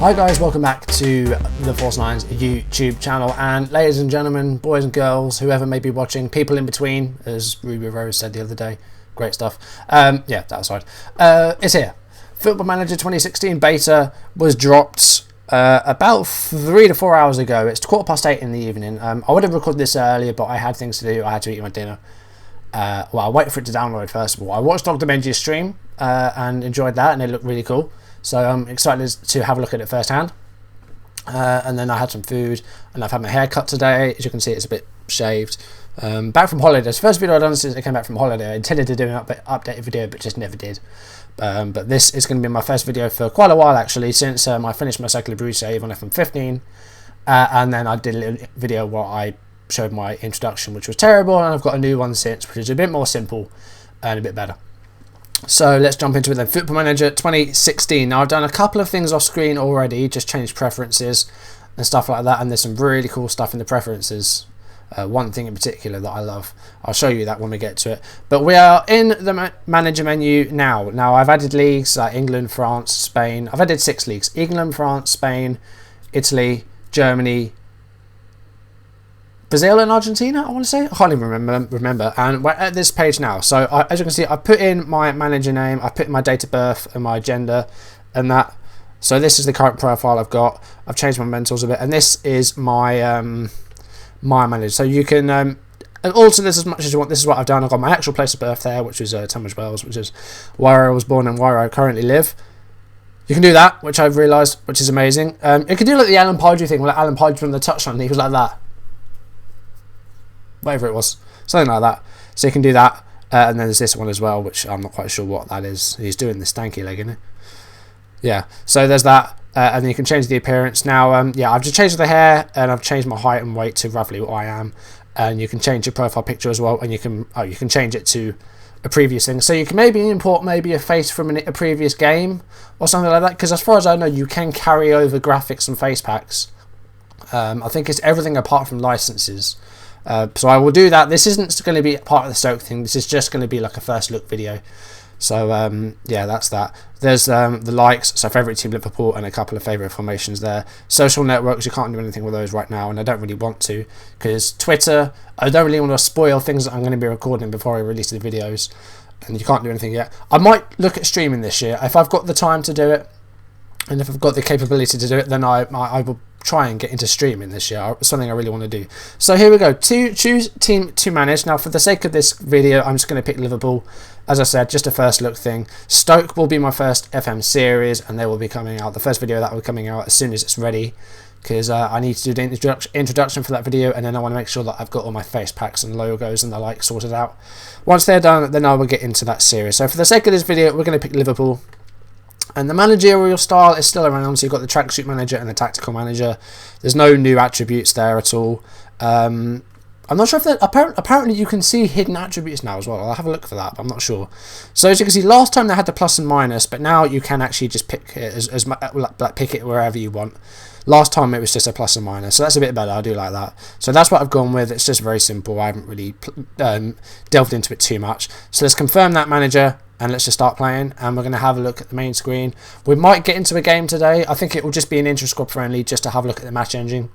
Hi guys, welcome back to the Force 9's YouTube channel, and ladies and gentlemen, boys and girls, whoever may be watching, people in between, as Ruby Rose said the other day, great stuff. Yeah, that aside, it's here. Football Manager 2016 beta was dropped about 3 to 4 hours ago. It's 8:15 in the evening. I would have recorded this earlier, but I had things to do. I had to eat my dinner. Well, I waited for it to download first of all. I watched Dr. Benji's stream and enjoyed that, and it looked really cool. So I'm excited to have a look at it firsthand. And then I had some food, and I've had my hair cut today. As you can see, it's a bit shaved. Back from holiday. It's the first video I've done since I came back from holiday. I intended to do an updated video, but just never did. But this is going to be my first video for quite a while, actually, since I finished my Circular Brew save on FM15. And then I did a little video where I showed my introduction, which was terrible, and I've got a new one since, which is a bit more simple and a bit better. So let's jump into it then. Football Manager 2016. Now I've done a couple of things off screen already, just changed preferences and stuff like that, and there's some really cool stuff in the preferences. One thing in particular that I love. I'll show you that when we get to it. But we are in the manager menu now. Now I've added leagues like England, France, Spain. I've added 6 leagues. England, France, Spain, Italy, Germany, Brazil and Argentina, I want to say. I can't even remember. And we're at this page now. So as you can see, I put in my manager name, I put in my date of birth and my gender and that. So this is the current profile I've got. I've changed my mentals a bit, and this is my my manager. So you can alter this as much as you want. This is what I've done. I've got my actual place of birth there, which is Tunbridge Wells, which is where I was born and where I currently live. You can do that, which I've realised, which is amazing. You can do like the Alan Podge thing, like Alan Podge from the touchline. He was like that. Whatever it was, something like that. So you can do that, and then there's this one as well, which I'm not quite sure what that is. He's doing the stanky leg, isn't he? Yeah. So there's that, and then you can change the appearance. Now, yeah, I've just changed the hair, and I've changed my height and weight to roughly what I am. And you can change your profile picture as well, and you can change it to a previous thing. So you can maybe import a face from a previous game or something like that. Because as far as I know, you can carry over graphics and face packs. I think it's everything apart from licenses. So I will do that. This isn't going to be part of the Stoke thing. This is just going to be like a first look video. So yeah, that's that. There's the likes, so favourite team Liverpool, and a couple of favourite formations there. Social networks, you can't do anything with those right now, and I don't really want to, because Twitter, I don't really want to spoil things that I'm going to be recording before I release the videos, and you can't do anything yet. I might look at streaming this year if I've got the time to do it, and if I've got the capability to do it, then I will try and get into streaming this year. It's something I really want to do. So here we go. Choose team to manage. Now for the sake of this video, I'm just going to pick Liverpool. As I said, just a first look thing. Stoke will be my first FM series, and they will be coming out. The first video that will be coming out as soon as it's ready, because I need to do the introduction for that video, and then I want to make sure that I've got all my face packs and logos and the like sorted out. Once they're done, then I will get into that series. So for the sake of this video, we're going to pick Liverpool. And the managerial style is still around, so you've got the tracksuit manager and the tactical manager. There's no new attributes there at all. I'm not sure if that apparently you can see hidden attributes now as well. I'll have a look for that, but I'm not sure. So as you can see, last time they had the plus and minus, but now you can actually just pick it like pick it wherever you want. Last time it was just a plus and minus, so that's a bit better. I do like that. So that's what I've gone with. It's just very simple. I haven't really delved into it too much. So let's confirm that manager, and let's just start playing, and we're going to have a look at the main screen. We might get into a game today. I think it will just be an intra-squad friendly, just to have a look at the match engine.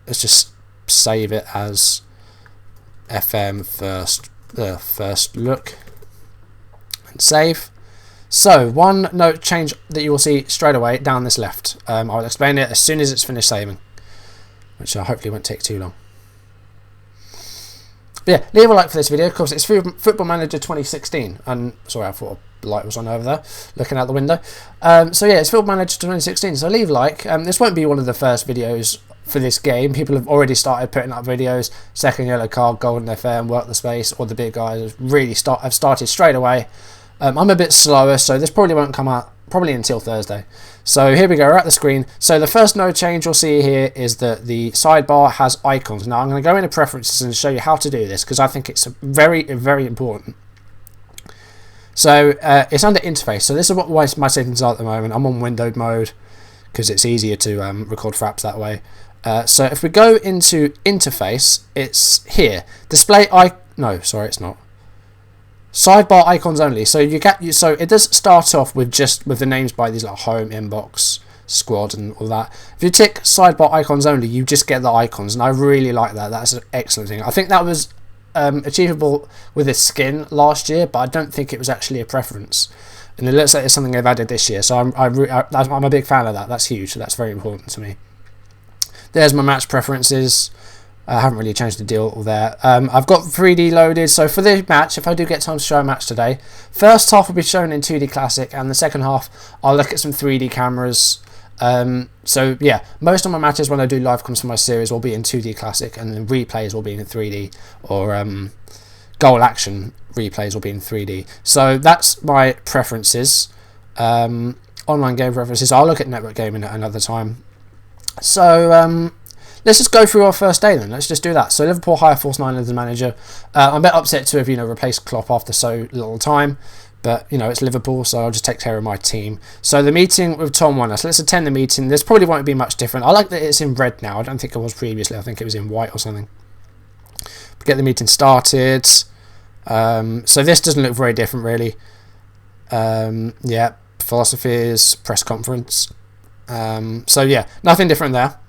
Let's just save it as FM first look, and save. So one note change that you will see straight away down this left. I will explain it as soon as it's finished saving, which hopefully won't take too long. Yeah, leave a like for this video. Of course, it's Football Manager 2016. And sorry, I thought a light was on over there, looking out the window. So yeah, it's Football Manager 2016. So leave a like. This won't be one of the first videos for this game. People have already started putting up videos. Second yellow card, Golden FM, Work the Space, all the big guys have started straight away. I'm a bit slower, so this probably won't come out probably until Thursday. So here we go, we're at the screen. So the first no change you'll see here is that the sidebar has icons. Now I'm going to go into preferences and show you how to do this, because I think it's very, very important. So it's under interface. So this is what my settings are at the moment. I'm on windowed mode because it's easier to record for apps that way. So if we go into interface, it's here. Display no, sorry, it's not. Sidebar icons only. So so it does start off with just with the names by these like home, inbox, squad, and all that. If you tick sidebar icons only, you just get the icons, and I really like that. That's an excellent thing. I think that was achievable with this skin last year, but I don't think it was actually a preference. And it looks like it's something they've added this year, so I'm a big fan of that. That's huge. So that's very important to me. There's my match preferences. I haven't really changed the deal there. I've got 3D loaded, so for this match, if I do get time to show a match today, first half will be shown in 2D Classic, and the second half I'll look at some 3D cameras. So yeah, most of my matches when I do live comes from my series will be in 2D Classic, and then replays will be in 3D, or goal action replays will be in 3D. So that's my preferences. Online game preferences. I'll look at network gaming at another time. So let's just go through our first day then. Let's just do that. So Liverpool hire Force 9 as the manager. I'm a bit upset to have replaced Klopp after so little time, but it's Liverpool, so I'll just take care of my team. So the meeting with Tom Warner. So let's attend the meeting. This probably won't be much different. I like that it's in red now. I don't think it was previously. I think it was in white or something. Get the meeting started. So this doesn't look very different really. Yeah, philosophies, press conference. So yeah, nothing different there.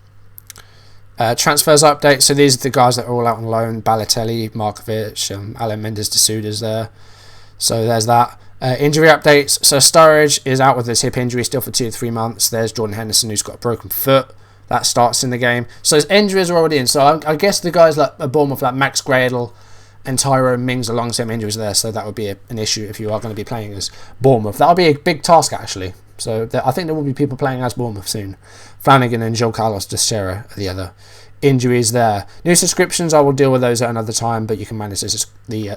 Transfers update. So these are the guys that are all out on loan. Balotelli, Markovic, Alan Mendes de Souda's there. So there's that. Injury updates. So Sturridge is out with his hip injury still for 2 to 3 months. There's Jordan Henderson who's got a broken foot. That starts in the game. So his injuries are already in. So I guess the guys like Bournemouth, like Max Gradle and Tyrone Mings are long-term injuries there. So that would be an issue if you are going to be playing as Bournemouth. That'll be a big task actually. So I think there will be people playing as Bournemouth soon. Flanagan and João Carlos de Serra are the other injuries there. New subscriptions, I will deal with those at another time, but you can manage the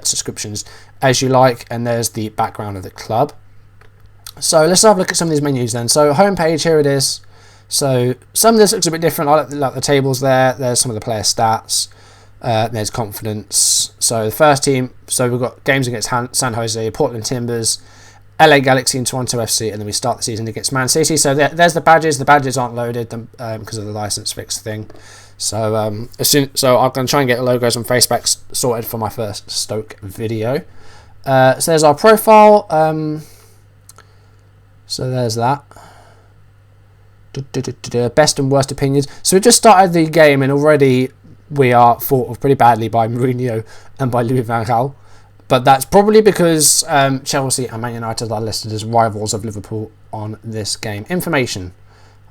subscriptions as you like. And there's the background of the club. So let's have a look at some of these menus then. So homepage, here it is. So some of this looks a bit different. I like the tables there. There's some of the player stats. There's confidence. So the first team, so we've got games against San Jose, Portland Timbers, LA Galaxy and Toronto FC, and then we start the season against Man City. So there's the badges. The badges aren't loaded because of the license fix thing. So I'm going to try and get logos and face packs sorted for my first Stoke video. So there's our profile. So there's that. Best and worst opinions. So we just started the game and already we are thought of pretty badly by Mourinho and by Louis van Gaal. But that's probably because Chelsea and Man United are listed as rivals of Liverpool on this game. Information.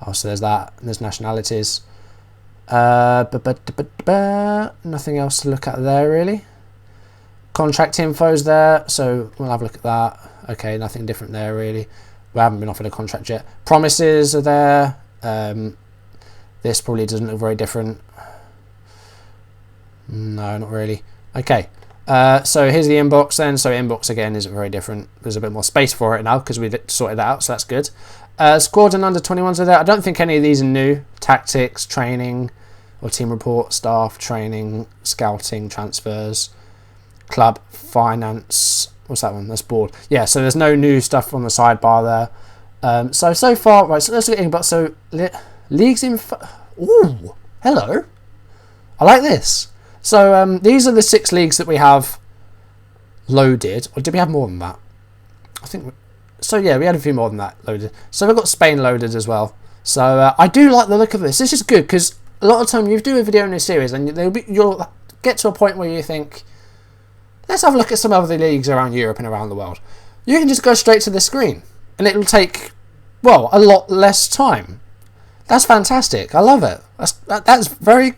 Oh, so there's that. There's nationalities. Nothing else to look at there really. Contract info's there, so we'll have a look at that. Okay, nothing different there really. We haven't been offered a contract yet. Promises are there. This probably doesn't look very different. No, not really. Okay. So here's the inbox then. So inbox again isn't very different. There's a bit more space for it now because we sorted that out, so that's good. Squad and under 21s are there. I don't think any of these are new. Tactics, training, or team report, staff, training, scouting, transfers, club, finance. What's that one? That's board. Yeah, so there's no new stuff on the sidebar there. So far, right, so let's look at inbox. So leagues info. Ooh, hello. I like this. So these are the 6 leagues that we have loaded. Or did we have more than that? I think... So yeah, we had a few more than that loaded. So we've got Spain loaded as well. So I do like the look of this. This is good because a lot of time you do a video in this series and you'll get to a point where you think, let's have a look at some other leagues around Europe and around the world. You can just go straight to the screen and it'll take, well, a lot less time. That's fantastic. I love it. That's very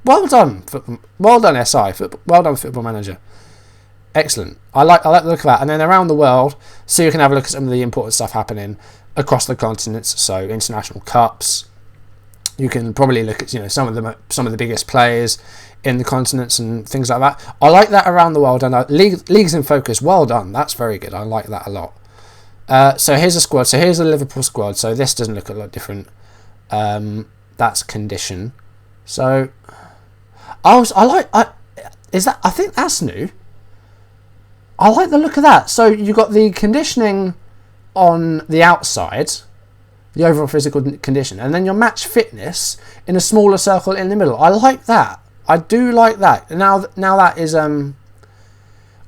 well done. Well done, SI. Well done, Football Manager. Excellent. I like the look of that. And then around the world, so you can have a look at some of the important stuff happening across the continents. So international cups. You can probably look at some of the biggest players in the continents and things like that. I like that around the world. And leagues in focus. Well done. That's very good. I like that a lot. So here's a squad. So here's the Liverpool squad. So this doesn't look a lot different. That's condition. So I think that's new. I like the look of that. So you got the conditioning on the outside, the overall physical condition, and then your match fitness in a smaller circle in the middle. I like that. I do like that. Now that is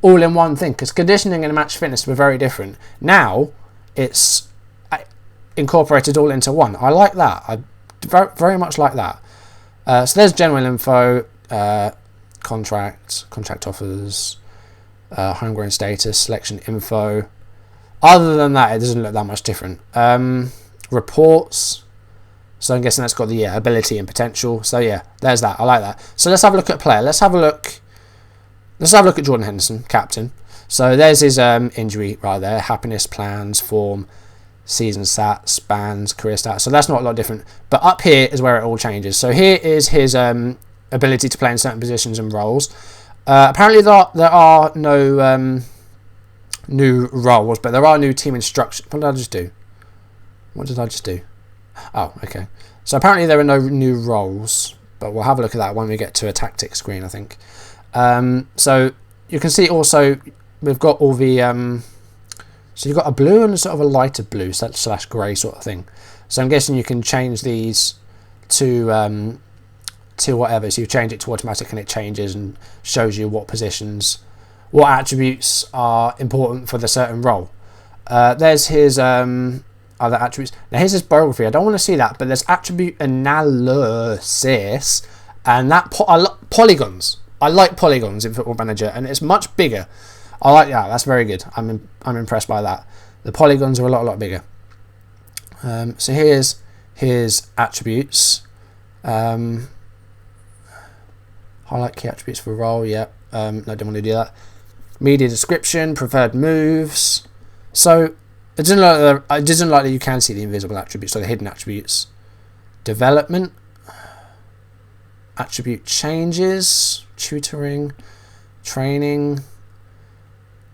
all in one thing, because conditioning and match fitness were very different. Now it's incorporated all into one. I like that. I very much like that. So there's general info, contract offers, homegrown status, selection info. Other than that, it doesn't look that much different. Reports. So I'm guessing that's got the ability and potential. So yeah, there's that. I like that. So let's have a look at player. Let's have a look at Jordan Henderson, captain. So there's his injury right there. Happiness, plans, form, season stats, bands, career stats. So that's not a lot different. But up here is where it all changes. So here is his ability to play in certain positions and roles. Apparently there are no new roles, but there are new team instructions. What did I just do? Oh, okay. So apparently there are no new roles, but we'll have a look at that when we get to a tactics screen, I think. So you can see also we've got all the so you've got a blue and sort of a lighter blue slash grey sort of thing. So I'm guessing you can change these to whatever. So you change it to automatic and it changes and shows you what positions, what attributes are important for the certain role. There's his other attributes. Now here's his biography. I don't want to see that, but there's attribute analysis and that polygons. I like polygons in Football Manager, and it's much bigger. I like that. That's very good. I'm impressed by that. The polygons are a lot bigger. So here's his attributes. Highlight key attributes for role. Yep. No, I don't want to do that. Media description, preferred moves. So it doesn't like that you can see the invisible attributes, so the hidden attributes. Development. Attribute changes. Tutoring. Training.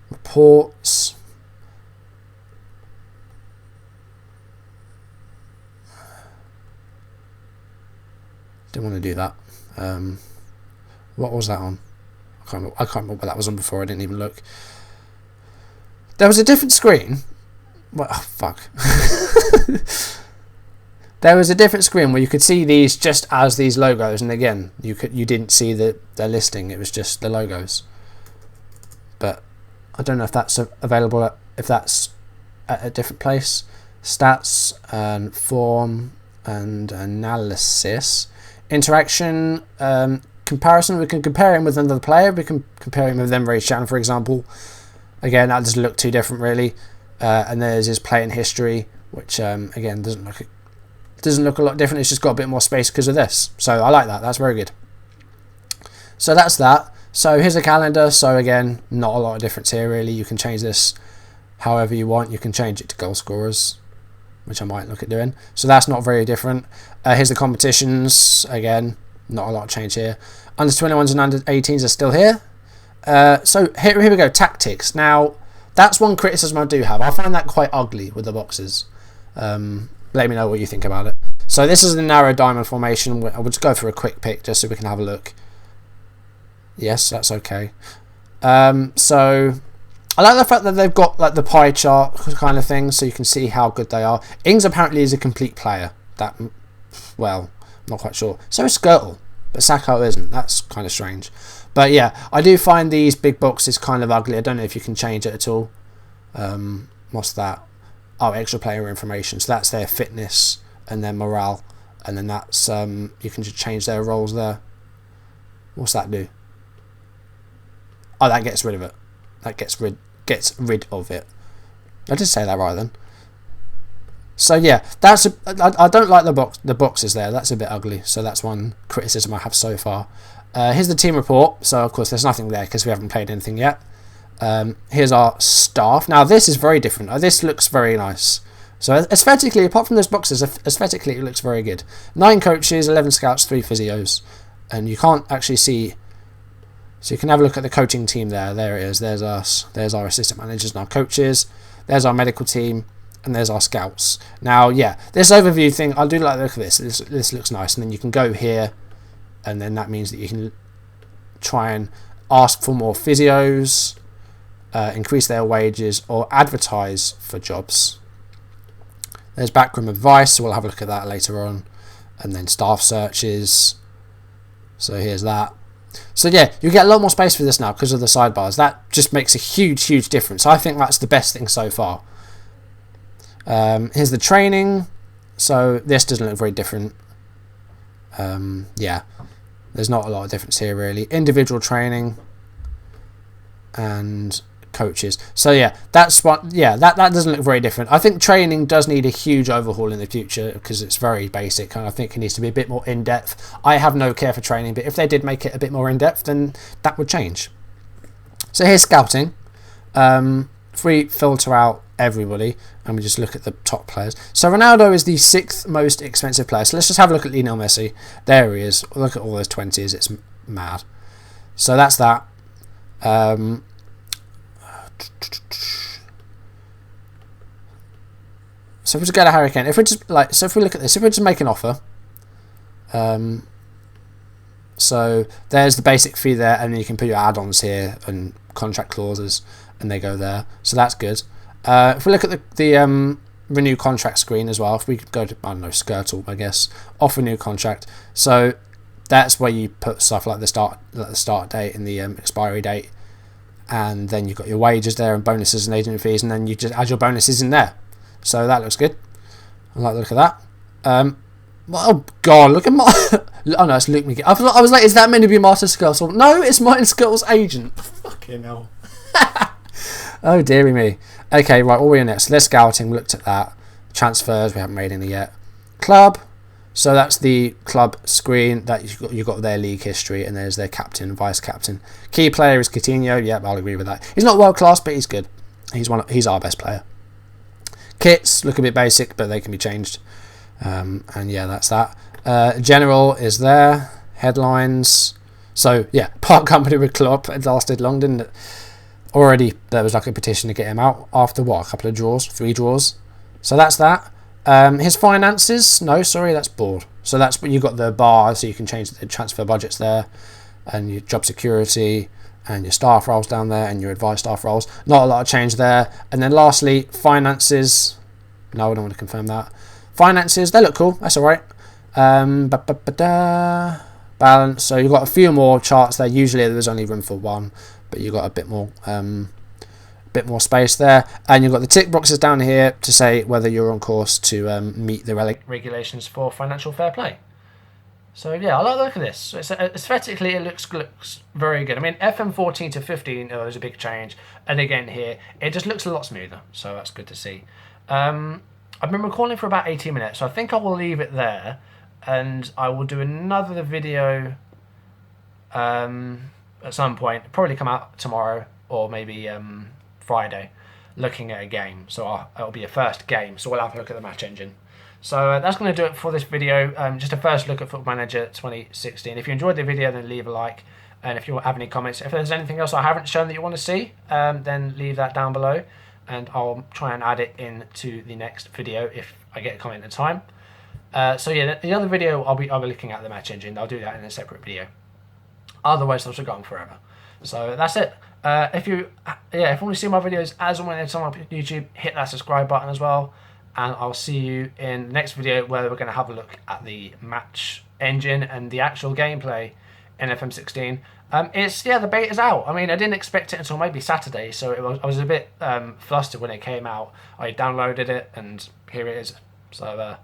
Reports. Didn't want to do that. What was that on? I can't remember what that was on before. I didn't even look. There was a different screen. What? Oh, fuck. There was a different screen where you could see these just as these logos, and again, you didn't see the listing. It was just the logos. But I don't know if that's available. If that's at a different place. Stats and form and analysis. Interaction. Comparison. We can compare him with another player. We can compare him with Emre Can, for example. Again, that doesn't look too different, really. And there's his playing history, which again doesn't look a lot different. It's just got a bit more space because of this. So I like that. That's very good. So that's that. So here's a calendar. So again, not a lot of difference here, really. You can change this however you want. You can change it to goal scorers, which I might look at doing. So that's not very different. Here's the competitions. Again, not a lot of change here. Under 21s and under 18s are still here. So here we go. Tactics. Now, that's one criticism I do have. I find that quite ugly with the boxes. Let me know what you think about it. So this is the narrow diamond formation. I will just go for a quick pick just so we can have a look. Yes, that's okay. So I like the fact that they've got like the pie chart kind of thing, so you can see how good they are. Ings apparently is a complete player. That, well, I'm not quite sure. So is Skirtle, but Sacco isn't. That's kind of strange. But yeah, I do find these big boxes kind of ugly. I don't know if you can change it at all. What's that? Oh, extra player information. So that's their fitness and their morale, and then that's you can just change their roles there. What's that do? Oh, that gets rid of it. That gets rid of it. I did say that right then. So yeah, I don't like the boxes there. That's a bit ugly. So that's one criticism I have so far. Here's the team report. So of course there's nothing there because we haven't played anything yet. Here's our staff. Now this is very different. This looks very nice. So aesthetically, apart from those boxes, aesthetically it looks very good. 9 coaches, 11 scouts, 3 physios, and you can't actually see. So you can have a look at the coaching team there. There it is. There's us. There's our assistant managers and our coaches. There's our medical team, and there's our scouts. Now, yeah, this overview thing, I do like the look of this. This looks nice, and then you can go here, and then that means that you can try and ask for more physios, increase their wages, or advertise for jobs. There's backroom advice, so we'll have a look at that later on. And then staff searches. So here's that. So yeah, you get a lot more space for this now because of the sidebars. That just makes a huge difference. I think that's the best thing so far. Here's the training. So this doesn't look very different. Yeah, there's not a lot of difference here really. Individual training and coaches. So yeah, that's what. Yeah, that doesn't look very different. I think training does need a huge overhaul in the future because it's very basic, and I think it needs to be a bit more in depth. I have no care for training, but if they did make it a bit more in depth, then that would change. So here's scouting. If we filter out everybody and we just look at the top players, so Ronaldo is the 6th most expensive player. So let's just have a look at Lionel Messi. There he is. Look at all those 20s. It's mad. So that's that. So if we just go to Harry Kane, if we just if we look at this, if we just make an offer, so there's the basic fee there, and then you can put your add-ons here and contract clauses, and they go there. So that's good. If we look at the renew contract screen as well, if we go to, I don't know, Skirtle, I guess, off renew contract. So that's where you put stuff like the start date and the expiry date, and then you've got your wages there and bonuses and agent fees, and then you just add your bonuses in there. So that looks good. I like the look of that. Oh God, look at oh no, it's Luke McGee. I was like, is that meant to be Martin Skirtle? No, it's Martin Skirtle's agent. Fucking hell. Oh dearie me. Okay, right, what are we in next? Let's scouting. We looked at that. Transfers, we haven't made any yet. Club. So that's the club screen that you've got their league history, and there's their captain and vice captain. Key player is Coutinho. Yep, I'll agree with that. He's not world class, but he's good. He's our best player. Kits look a bit basic, but they can be changed. And yeah, that's that. General is there. Headlines. So yeah, part company with Klopp. It lasted long, didn't it? Already there was like a petition to get him out after what? A couple of draws, 3 draws. So that's that. His finances. No, sorry, that's board. So that's what you got the bar, so you can change the transfer budgets there, and your job security, and your staff roles down there, and your advice staff roles. Not a lot of change there. And then lastly, finances. No, I don't want to confirm that. Finances, they look cool. That's all right. Balance. So you've got a few more charts there. Usually there's only room for one, but you've got a bit more space there. And you've got the tick boxes down here to say whether you're on course to meet the regulations for financial fair play. So yeah, I like the look of this. So aesthetically, it looks very good. I mean, FM 14 to 15, there's a big change. And again here, it just looks a lot smoother. So that's good to see. I've been recording for about 18 minutes, so I think I will leave it there. And I will do another video at some point. It'll probably come out tomorrow or maybe Friday, looking at a game. So it'll be a first game, so we'll have a look at the match engine. So that's going to do it for this video. Just a first look at Football Manager 2016. If you enjoyed the video, then leave a like. And if you have any comments, if there's anything else I haven't shown that you want to see, then leave that down below. And I'll try and add it into the next video if I get a comment in time. So yeah, the other video I'll be looking at the match engine. I'll do that in a separate video. Otherwise, I'll just go on forever. So that's it. If you want to see my videos as and when they're on YouTube, hit that subscribe button as well. And I'll see you in the next video where we're going to have a look at the match engine and the actual gameplay in FM16. The beta's out. I mean, I didn't expect it until maybe Saturday, so I was a bit flustered when it came out. I downloaded it, and here it is. So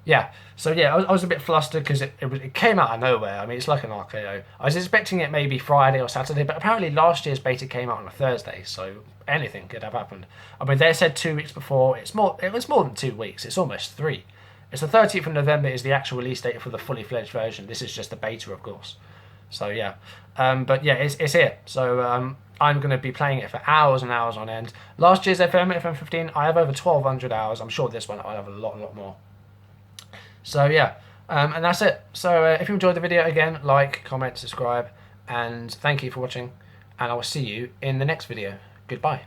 I was a bit flustered because it came out of nowhere. I mean, it's like an RKO. I was expecting it maybe Friday or Saturday, but apparently last year's beta came out on a Thursday, so anything could have happened. I mean, they said 2 weeks before. It was more than 2 weeks. It's almost 3. It's the 30th of November is the actual release date for the fully fledged version. This is just the beta, of course. So yeah, but yeah, it's here. So I'm going to be playing it for hours and hours on end. Last year's FM15, I have over 1,200 hours. I'm sure this one I'll have a lot more. So yeah, and that's it. So if you enjoyed the video, again, like, comment, subscribe, and thank you for watching. And I will see you in the next video. Goodbye.